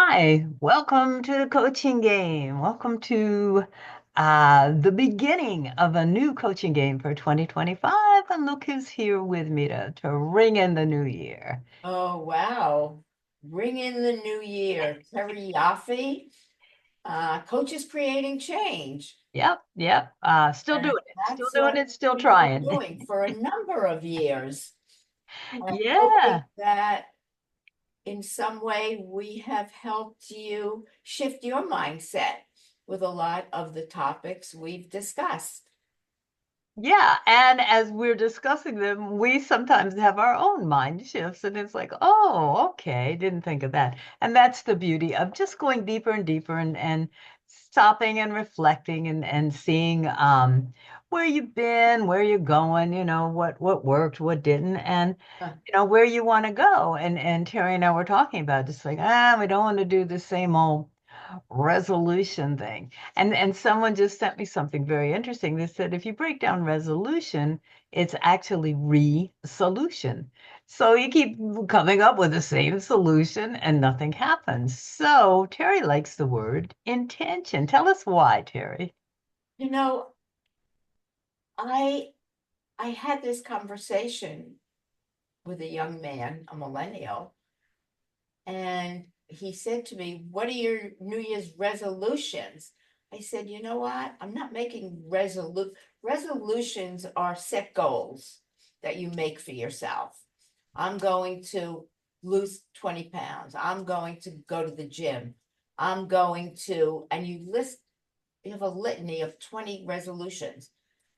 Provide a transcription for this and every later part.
Hi, welcome to the coaching game. Welcome to the beginning of a new coaching game for 2025. And look who's here with me to ring in the new year. Oh, wow. Bring in the new year. Terry Yoffe, Coaches Creating Change. Yep. Still And doing it. Still that's doing what it. Still we've been trying. doing for a number of years. And hoping Yeah. that in some way we have helped you shift your mindset with a lot of the topics we've discussed. Yeah, and as we're discussing them, we sometimes have our own mind shifts, and it's like, oh, okay, didn't think of that. And that's the beauty of just going deeper and deeper and stopping and reflecting and seeing where you've been, where you're going, what worked, what didn't, and Huh. where you want to go. And Terry and I were talking about just like, we don't want to do the same old resolution thing. And someone just sent me something very interesting. They said if you break down resolution, it's actually re-solution. So you keep coming up with the same solution and nothing happens. So Terry likes the word intention. Tell us why, Terry. You know, I I had this conversation with a young man, a millennial, and he said to me, "What are your New Year's resolutions?" I said, "You know what? I'm not making resolutions are set goals that you make for yourself. I'm going to lose 20 pounds. I'm going to go to the gym. I'm going to," and you have a litany of 20 resolutions.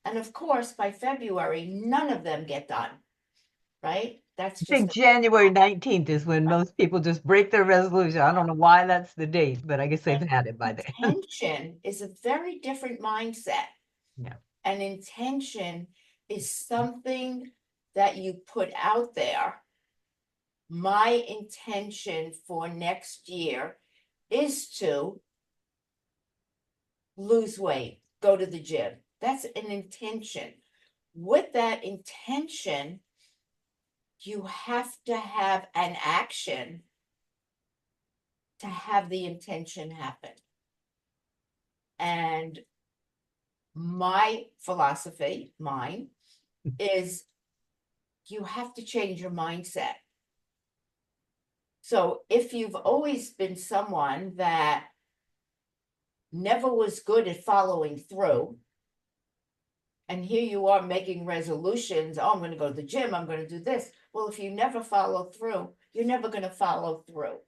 And of course, by February, none of them get done, right? That's I just think the January 19th is when most people just break their resolution. I don't know why that's the date, but I guess they've had it by then. intention is a very different mindset. Yeah. And intention is something that you put out there. My intention for next year is to lose weight, go to the gym. That's an intention. With that intention, you have to have an action to have the intention happen. And my philosophy, mine, is you have to change your mindset. So if you've always been someone that never was good at following through, and here you are making resolutions, oh, I'm going to go to the gym, I'm going to do this. Well, if you never follow through, you're never going to follow through.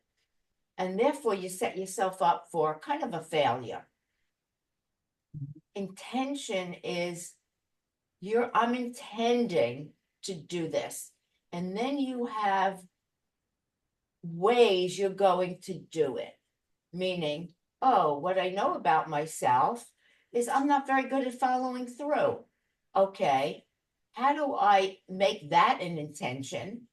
And therefore, you set yourself up for kind of a failure. Intention is I'm intending to do this. And then you have ways you're going to do it. Meaning, oh, what I know about myself is I'm not very good at following through. Okay, how do I make that an intention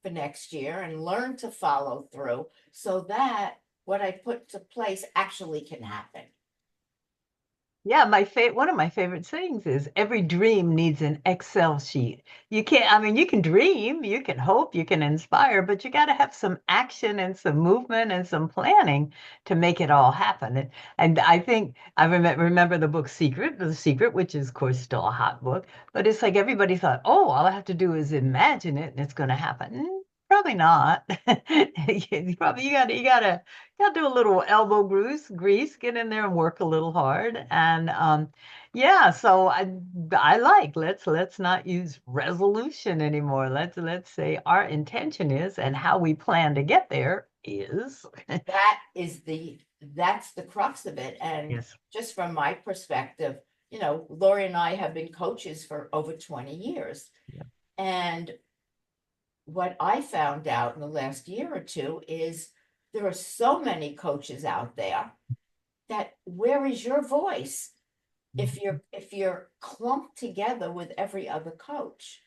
for next year and learn to follow through so that what I put to place actually can happen? Yeah, one of my favorite sayings is every dream needs an Excel sheet. You can dream, you can hope, you can inspire, but you got to have some action and some movement and some planning to make it all happen. And I think I remember the book The Secret, which is, of course, still a hot book, but it's like everybody thought, oh, all I have to do is imagine it and it's going to happen. Probably not. You gotta do a little elbow grease, get in there and work a little hard. And yeah, so I like let's not use resolution anymore. Let's say our intention is and how we plan to get there is. That's the crux of it. And Yes. just from my perspective, Lori and I have been coaches for over 20 years. Yeah. And what I found out in the last year or two is there are so many coaches out there that where is your voice if you're clumped together with every other coach?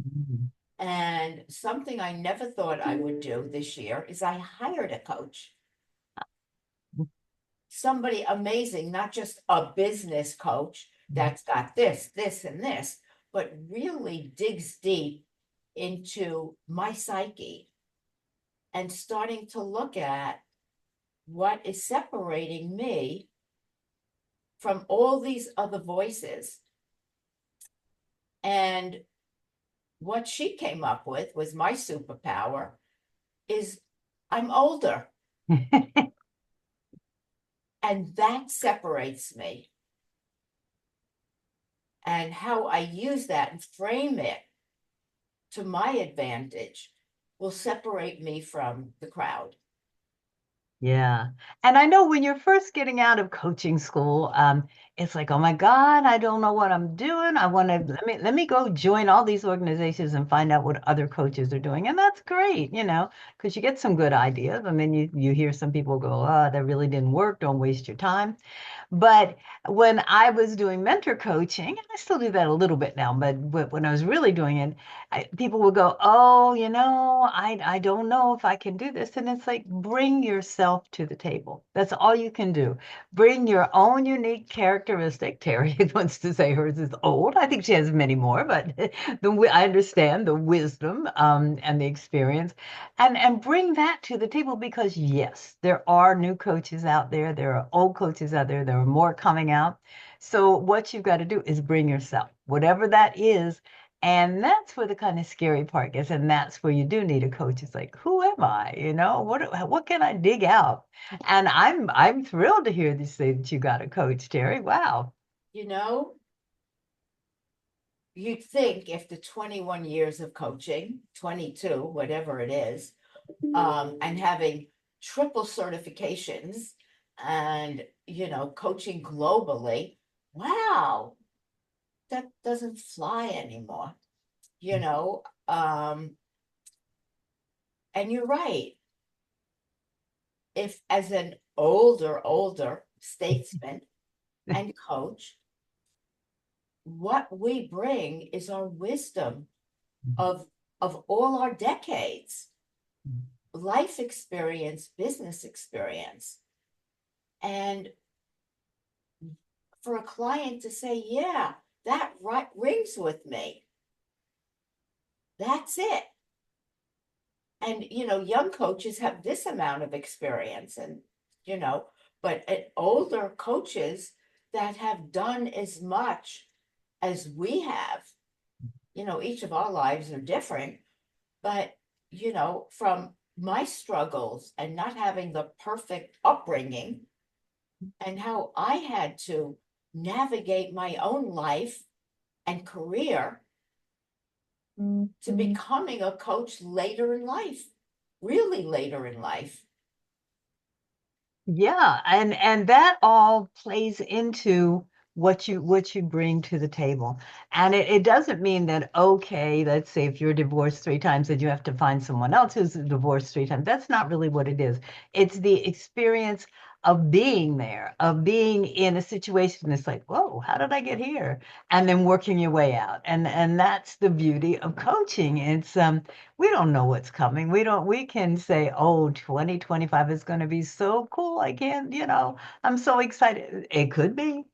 Mhm. And something I never thought I would do this year is I hired a coach, somebody amazing, not just a business coach that's got this, and this, but really digs deep into my psyche and starting to look at what is separating me from all these other voices. And what she came up with was my superpower is I'm older, and that separates me. And how I use that and frame it to my advantage will separate me from the crowd. Yeah. And I know when you're first getting out of coaching school, it's like, oh my God, I don't know what I'm doing. I want to let me go join all these organizations and find out what other coaches are doing. And that's great, because you get some good ideas. I mean, you hear some people go, oh, that really didn't work. Don't waste your time. But when I was doing mentor coaching, and I still do that a little bit now, but when I was really doing it, people would go, "Oh, I don't know if I can do this." And it's like, bring yourself to the table. That's all you can do. Bring your own unique characteristic. Terry wants to say hers is old. I think she has many more, but I understand the wisdom and the experience and bring that to the table because yes, there are new coaches out there. There are old coaches out there. There are more coming out. So what you've got to do is bring yourself, whatever that is. And that's where the kind of scary part is. And that's where you do need a coach. It's like, who am I? What can I dig out? And I'm thrilled to hear this say that you got a coach, Terry. Wow. You know, you'd think after 21 years of coaching, 22, whatever it is, and having triple certifications and, coaching globally, wow, that doesn't fly anymore, you know. And you're right. If as an older statesman and coach, what we bring is our wisdom of all our decades, life experience, business experience. And for a client to say, yeah, that right rings with me. That's it. And young coaches have this amount of experience, and but older coaches that have done as much as we have, each of our lives are different, but from my struggles and not having the perfect upbringing and how I had to navigate my own life and career to becoming a coach later in life, really later in life. Yeah, and that all plays into what you bring to the table. And it doesn't mean that, okay, let's say if you're divorced 3 times, that you have to find someone else who's divorced 3 times. That's not really what it is. It's the experience of being there, of being in a situation that's like, whoa, how did I get here? And then working your way out. And that's the beauty of coaching. It's we don't know what's coming. We can say, oh, 2025 is going to be so cool. I can't, I'm so excited. It could be.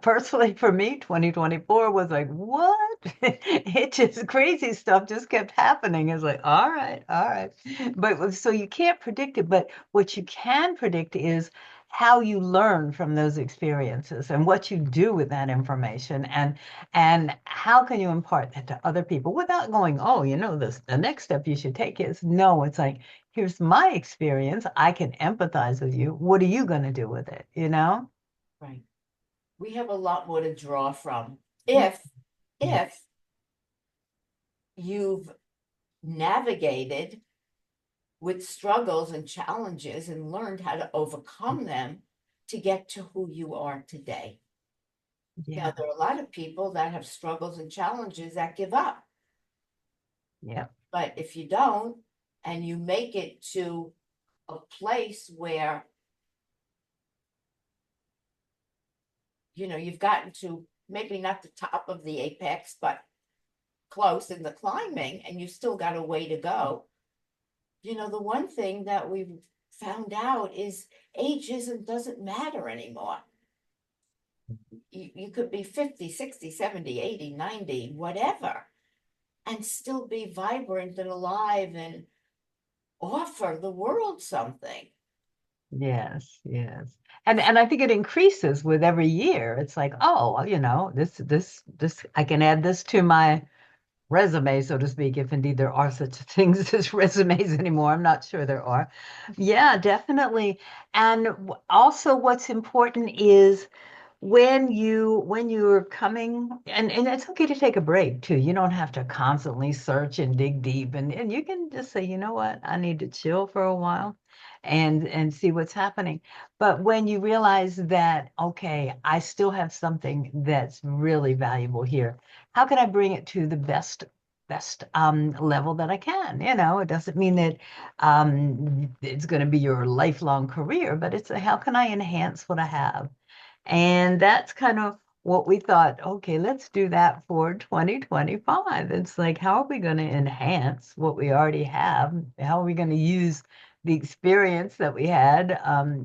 Personally, for me, 2024 was like, what? It just crazy stuff just kept happening. It's like, all right, all right. But so you can't predict it, but what you can predict is how you learn from those experiences and what you do with that information and how can you impart that to other people without going, oh, the next step you should take is no, it's like, here's my experience. I can empathize with you. What are you going to do with it? Right. We have a lot more to draw from if you've navigated with struggles and challenges and learned how to overcome them to get to who you are today. Yeah. Now, there are a lot of people that have struggles and challenges that give up. Yeah. But if you don't, and you make it to a place where, you've gotten to maybe not the top of the apex, but close in the climbing, and you still got a way to go. The one thing that we've found out is ageism doesn't matter anymore. You could be 50, 60, 70, 80, 90, whatever, and still be vibrant and alive and offer the world something. Yes, yes. And I think it increases with every year. It's like, oh, well, this I can add this to my resume, so to speak, if indeed there are such things as resumes anymore. I'm not sure there are. Yeah, definitely. And also what's important is when you're coming and it's okay to take a break too. You don't have to constantly search and dig deep and you can just say, you know what, I need to chill for a while and see what's happening. But when you realize that, okay, I still have something that's really valuable here, how can I bring it to the best level that I can? It doesn't mean that it's going to be your lifelong career, but it's how can I enhance what I have? And that's kind of what we thought, okay, let's do that for 2025. It's like, how are we going to enhance what we already have? How are we going to use the experience that we had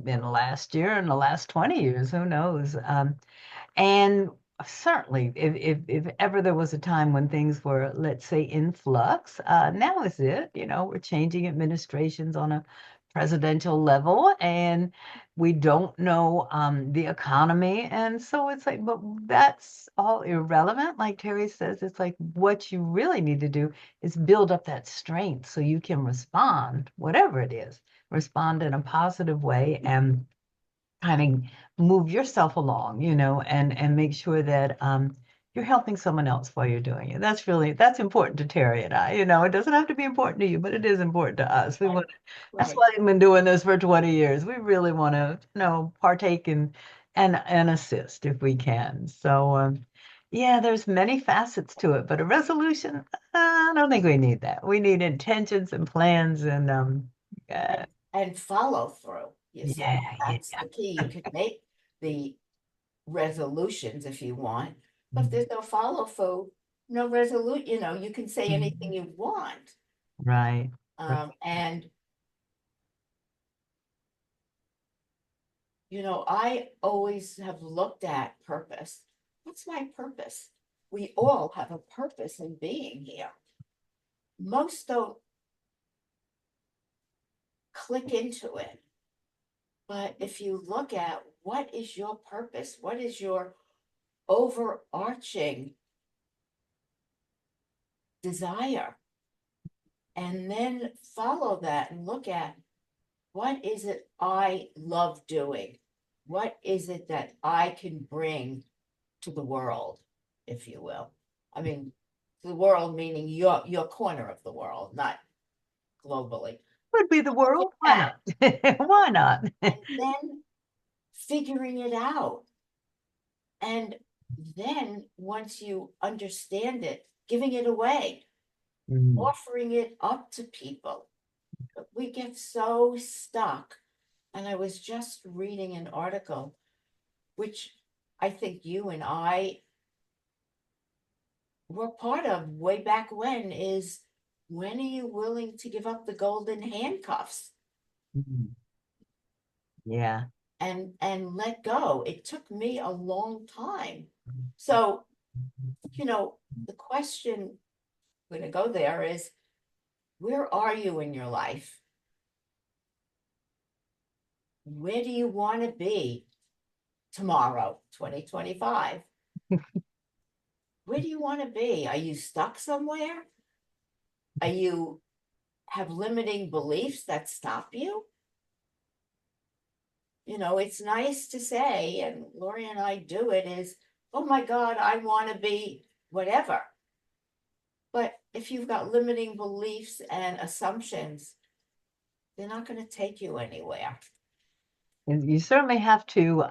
in the last year and the last 20 years? Who knows? And certainly, if ever there was a time when things were, let's say, in flux, now is it. We're changing administrations on a presidential level, and we don't know the economy. And so it's like, but that's all irrelevant. Like Terry says, it's like what you really need to do is build up that strength so you can respond, whatever it is, respond in a positive way and kind of move yourself along, and make sure that you're helping someone else while you're doing it. That's important to Terry and I. It doesn't have to be important to you, but it is important to us. We Right. want That's Right. why I've been doing this for 20 years. We really want to, partake and assist if we can. So yeah, there's many facets to it, but a resolution, I don't think we need that. We need intentions and plans and And, uh, and follow through, you see. yeah, yeah. That's the key. You can make the resolutions if you want, but if there's no follow through, no resolute, you can say anything Mhm. you want. Right. Right. And I always have looked at purpose. What's my purpose? We all have a purpose in being here. Most don't click into it. But if you look at what is your purpose, what is your overarching desire, and then follow that and look at what is it I love doing? What is it that I can bring to the world, if you will? I mean, the world meaning your corner of the world, not globally. Would be the Look world. Why at not? Why not? and then figuring it out. And then once you understand it, giving it away, Mm, offering it up to people. We get so stuck. And I was just reading an article, which I think you and I were part of way back when are you willing to give up the golden handcuffs mm. Yeah. and let go? It took me a long time. So, the question I'm going to go there is, where are you in your life? Where do you want to be tomorrow, 2025? Where do you want to be? Are you stuck somewhere? Are you have limiting beliefs that stop you? It's nice to say, and Lori and I do it, is, oh my God, I want to be whatever. But if you've got limiting beliefs and assumptions, they're not going to take you anywhere. And you certainly have to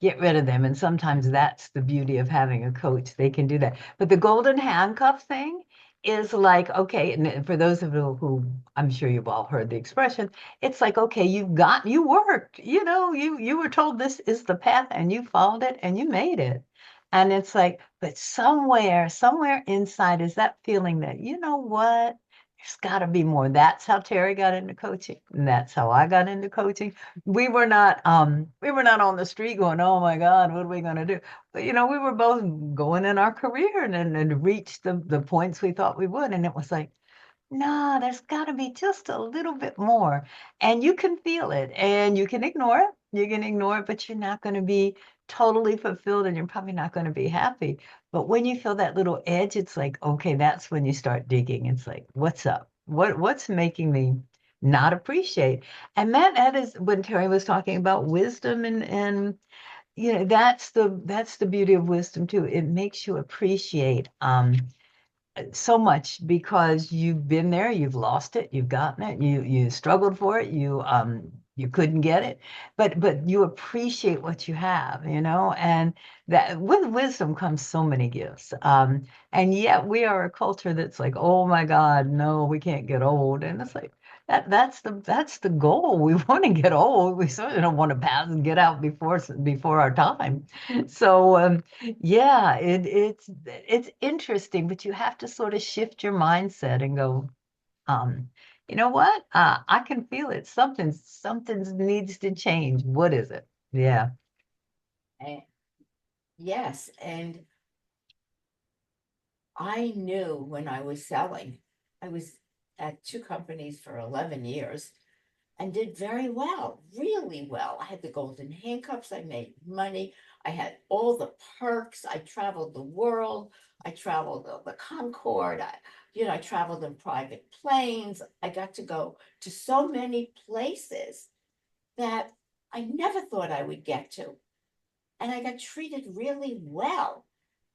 get rid of them. And sometimes that's the beauty of having a coach. They can do that. But the golden handcuff thing is like, okay, and for those of you who I'm sure you've all heard the expression, it's like, okay, you worked, you were told this is the path and you followed it and you made it. And it's like, but somewhere inside is that feeling that, you know what? There's got to be more. That's how Terry got into coaching. And that's how I got into coaching. We were not on the street going, oh my God, what are we going to do? But we were both going in our career and reached the points we thought we would. And it was like, no, there's got to be just a little bit more. And you can feel it and you can ignore it. You can ignore it, but you're not going to be totally fulfilled and you're probably not going to be happy. But when you feel that little edge, it's like, okay, that's when you start digging. It's like, what's up? What's making me not appreciate? And that is when Terry was talking about wisdom and that's the beauty of wisdom too. It makes you appreciate so much because you've been there, you've lost it, you've gotten it, you struggled for it, you couldn't get it, but you appreciate what you have, and that with wisdom comes so many gifts. And yet we are a culture that's like, oh my God, no, we can't get old. And it's like that's the goal. We want to get old. We certainly don't want to pass and get out before our time. So yeah, it's interesting, but you have to sort of shift your mindset and go, you know what? I can feel it. Something needs to change. What is it? Yeah. And yes, and I knew when I was selling, I was at two companies for 11 years and did very well, really well. I had the golden handcuffs, I made money, I had all the perks. I traveled the world, I traveled the Concorde, I traveled in private planes. I got to go to so many places that I never thought I would get to. And I got treated really well.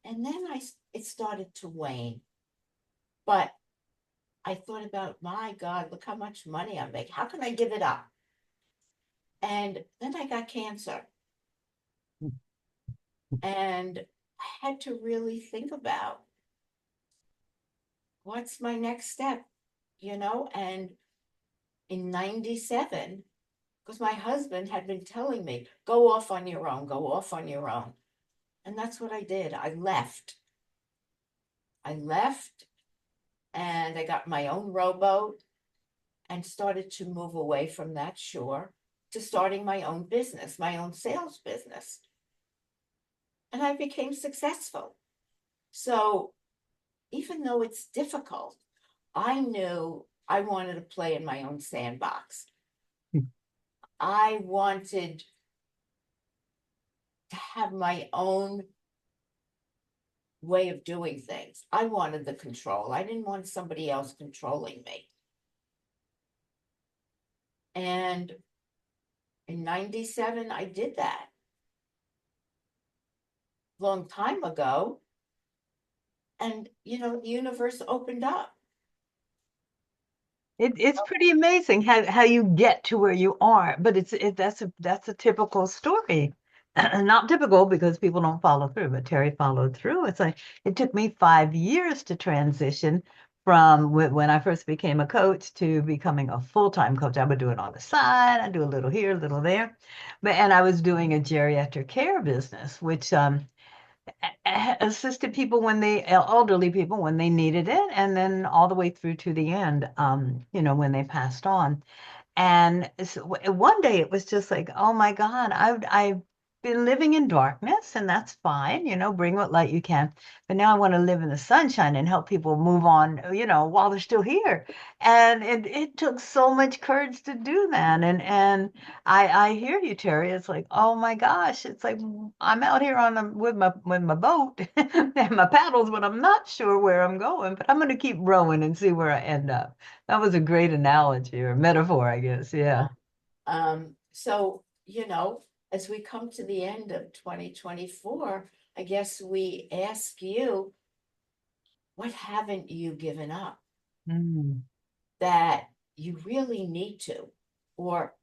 And then it started to wane. But I thought about, my God, look how much money I make. How can I give it up? And then I got cancer. And I had to really think about what's my next step. And in 97, because my husband had been telling me, go off on your own, go off on your own. And that's what I did. I left. I left and I got my own rowboat and started to move away from that shore to starting my own business, my own sales business. And I became successful. So even though it's difficult, I knew I wanted to play in my own sandbox. I wanted to have my own way of doing things. I wanted the control. I didn't want somebody else controlling me. And in 97, I did that. Long time ago. And, the universe opened up. It's pretty amazing how you get to where you are, but that's a typical story. Not typical because people don't follow through, but Terry followed through. It's like it took me 5 years to transition from when I first became a coach to becoming a full-time coach. I would do it on the side. I do a little here, a little there, and I was doing a geriatric care business, which assisted people elderly people when they needed it, and then all the way through to the end, when they passed on. And so one day it was just like, oh my God, I've been living in darkness, and that's fine, bring what light you can. But now I want to live in the sunshine and help people move on, while they're still here. And it took so much courage to do that. And I hear you, Terry. It's like, oh my gosh, it's like I'm out here with my boat and my paddles, but I'm not sure where I'm going. But I'm going to keep rowing and see where I end up. That was a great analogy or metaphor, I guess. Yeah. So, as we come to the end of 2024, I guess we ask you, what haven't you given up Mm. that you really need to? Or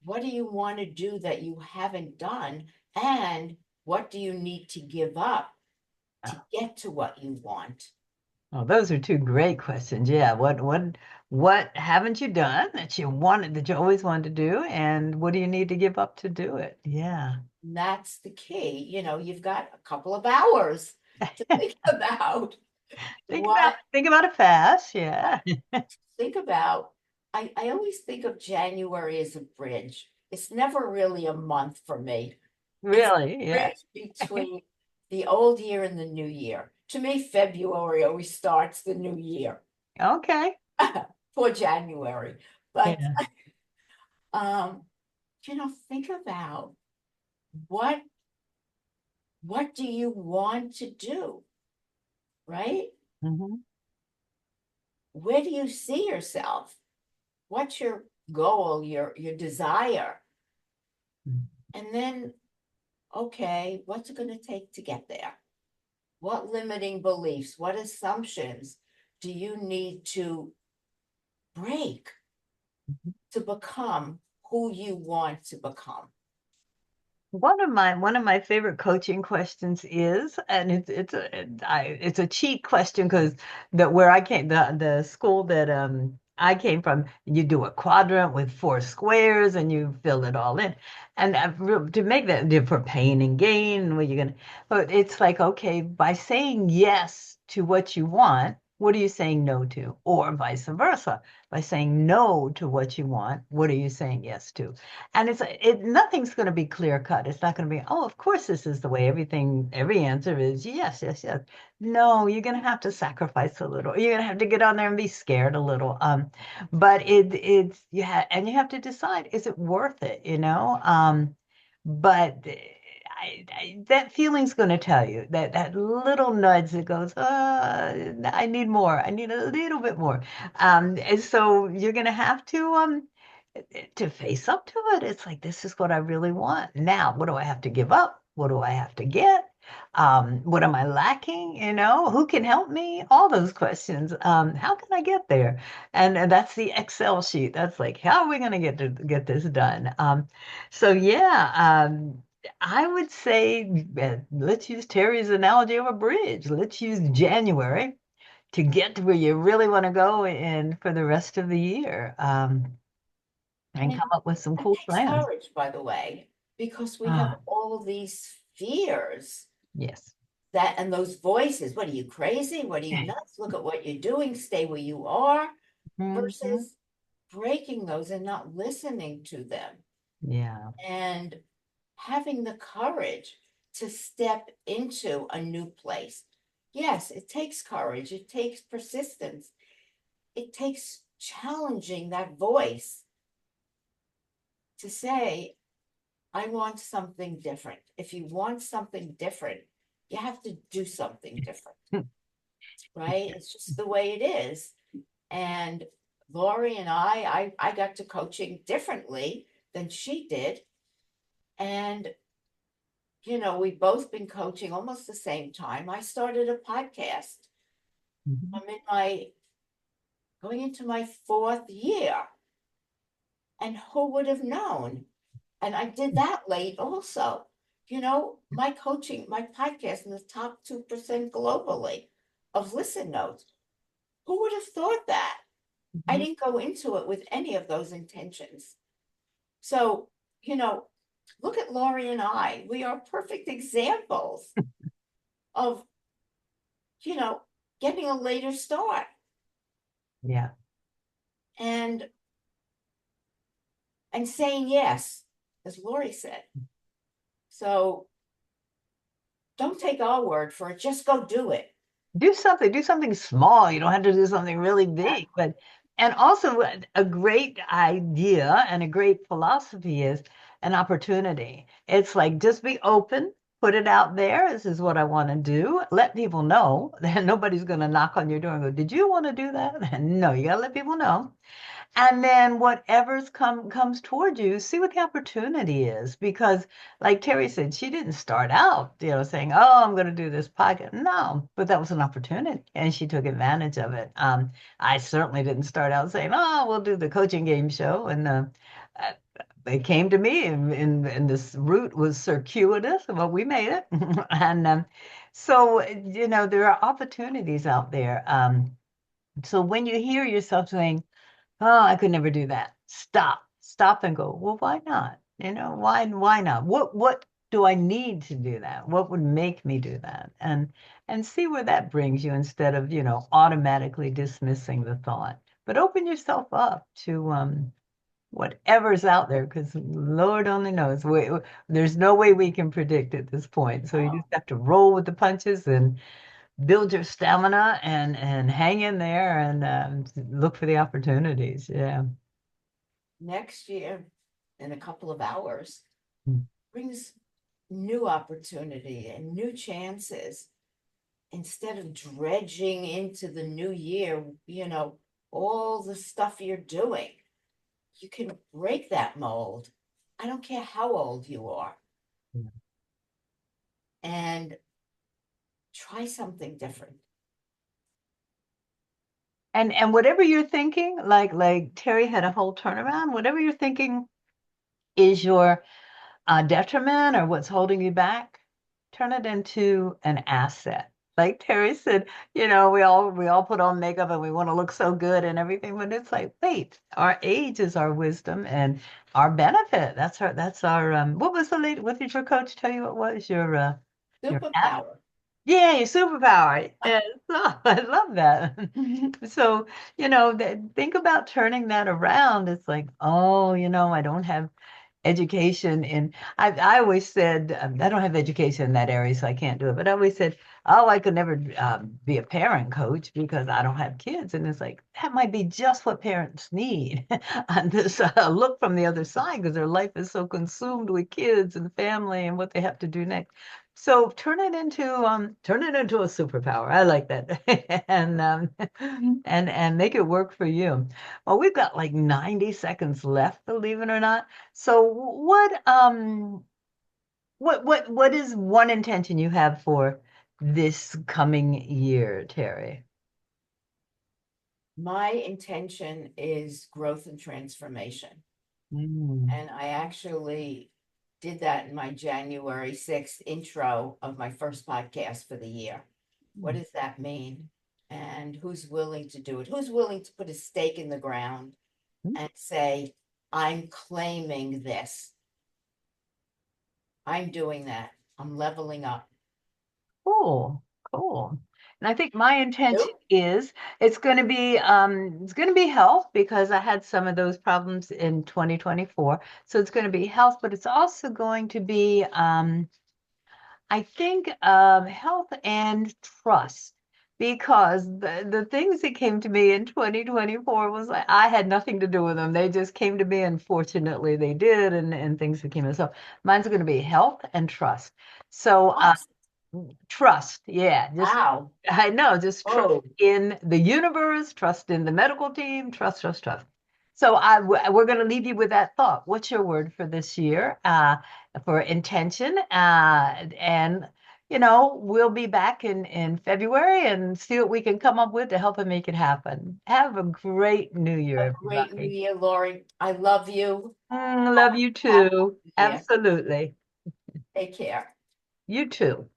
what do you want to do that you haven't done? And what do you need to give up to get to what you want? Oh, those are two great questions. Yeah. What haven't you done that you always wanted to do, and what do you need to give up to do it? Yeah. And that's the key. You've got a couple of hours to think about Think about what think about it fast. Yeah. think about. I always think of January as a bridge. It's never really a month for me. It's Really. a Yeah. bridge between the old year and the new year. To me, February always starts the new year. Okay. for January. But Yeah. um, think about what what do you want to do, right? Hmm. Where do you see yourself? What's your goal, your desire? And then, okay, what's it going to take to get there? What limiting beliefs, what assumptions do you need to break to become who you want to become? One of my favorite coaching questions is, and it's a cheat question because the school that I came from, you do a quadrant with four squares and you fill it all in, and to make that for pain and gain, what you're gonna, but it's like, okay, by saying yes to what you want, what are you saying no to, or vice versa? By saying no to what you want, what are you saying yes to? And nothing's going to be clear cut. It's not going to be, oh, of course this is the way every answer is yes, yes, yes. No, you're going to have to sacrifice a little. You're going to have to get on there and be scared a little. But and you have to decide, is it worth it, you know? But that feeling's going to tell you that little nudge that goes, I need more. I need a little bit more. And so you're going to have to face up to it. It's like, this is what I really want. Now, what do I have to give up? What do I have to get? What am I lacking? Who can help me? All those questions. How can I get there? And that's the Excel sheet. That's like, how are we going to get this done? So yeah, I would say let's use Terry's analogy of a bridge. Let's use January to get to where you really want to go and for the rest of the year. And And come up with some that cool takes plans. courage, by the way, because we have Ah, all these fears yes. that and those voices. What are you crazy? What are you nuts? Look at what you're doing. Stay where you are, Hmm. versus breaking those and not listening to them Yeah. and having the courage to step into a new place. Yes, it takes courage, it takes persistence, it takes challenging that voice to say, I want something different. If you want something different, you have to do something different, right? It's just the way it is. And Lori and I got to coaching differently than she did. And, we've both been coaching almost the same time. I started a podcast. Mhm. I'm going into my fourth year. And who would have known? And I did that late also. My coaching, my podcast in the top 2% globally of listen notes. Who would have thought that? I Mhm. didn't go into it with any of those intentions. So, you know, look at Laurie and I. We are perfect examples of, you know, getting a later start Yeah. and saying yes, as Laurie said. So don't take our word for it. Just go do it. Do something small. You don't have to do something really Yeah. big, but and also a great idea and a great philosophy is an opportunity. It's like just be open, put it out there. This is what I want to do. Let people know that nobody's going to knock on your door and go, "Did you want to do that?" No, you got to let people know. And then whatever's comes toward you, see what the opportunity is. Because like Terry said, she didn't start out, saying, "Oh, I'm going to do this podcast." No, but that was an opportunity and she took advantage of it. I certainly didn't start out saying, "Oh, we'll do the coaching game show." And uh, they came to me and this route was circuitous, but we made it. And so, there are opportunities out there. So when you hear yourself saying, "Oh, I could never do that." Stop and go, well, why not? Why not? What do I need to do that? What would make me do that? And see where that brings you instead of, automatically dismissing the thought. But open yourself up to whatever's out there, because Lord only knows. There's no way we can predict at this point. So you just No. have to roll with the punches and build your stamina and hang in there and look for the opportunities. Yeah. Next year, in a couple of hours, Mm. brings new opportunity and new chances. Instead of dredging into the new year, all the stuff you're doing, you can break that mold. I don't care how old you are, and try something different. And whatever you're thinking, like Terry had a whole turnaround, whatever you're thinking is your detriment or what's holding you back, turn it into an asset. Like Terry said, we all put on makeup and we want to look so good and everything, but it's like, wait, our age is our wisdom and our benefit. That's our what was the lady, what did your coach tell you it was? Your Superpower. yeah, your superpower. Yes. Oh, I love that. So, think about turning that around. It's like, oh, I don't have education in I always said I don't have education in that area, so I can't do it. But I always said, oh, I could never be a parent coach because I don't have kids. And it's like that might be just what parents need. And this look from the other side because their life is so consumed with kids and family and what they have to do next. So turn it into a superpower. I like that, and make it work for you. Well, we've got like 90 seconds left, believe it or not. So what is one intention you have for this coming year, Terry? My intention is growth and transformation. Mm. And I actually did that in my January 6th intro of my first podcast for the year. What does that mean? And who's willing to do it? Who's willing to put a stake in the ground and say, I'm claiming this? I'm doing that. I'm leveling up. Cool, cool. And I think my intention Nope. is it's going to be health because I had some of those problems in 2024. So it's going to be health, but it's also going to be I think health and trust because the things that came to me in 2024 was like I had nothing to do with them. They just came to me and fortunately they did and things became so mine's going to be health and trust. So Trust. trust, yeah, just Wow. I know, just trust Oh, in the universe, trust in the medical team, trust, trust, trust. So we're going to leave you with that thought. What's your word for this year? For intention, and we'll be back in February and see what we can come up with to help and make it happen. Have a great New a Year, great new everybody. year, Lori. I love you. Love you Happy too. New Year. Absolutely. Take care. You too.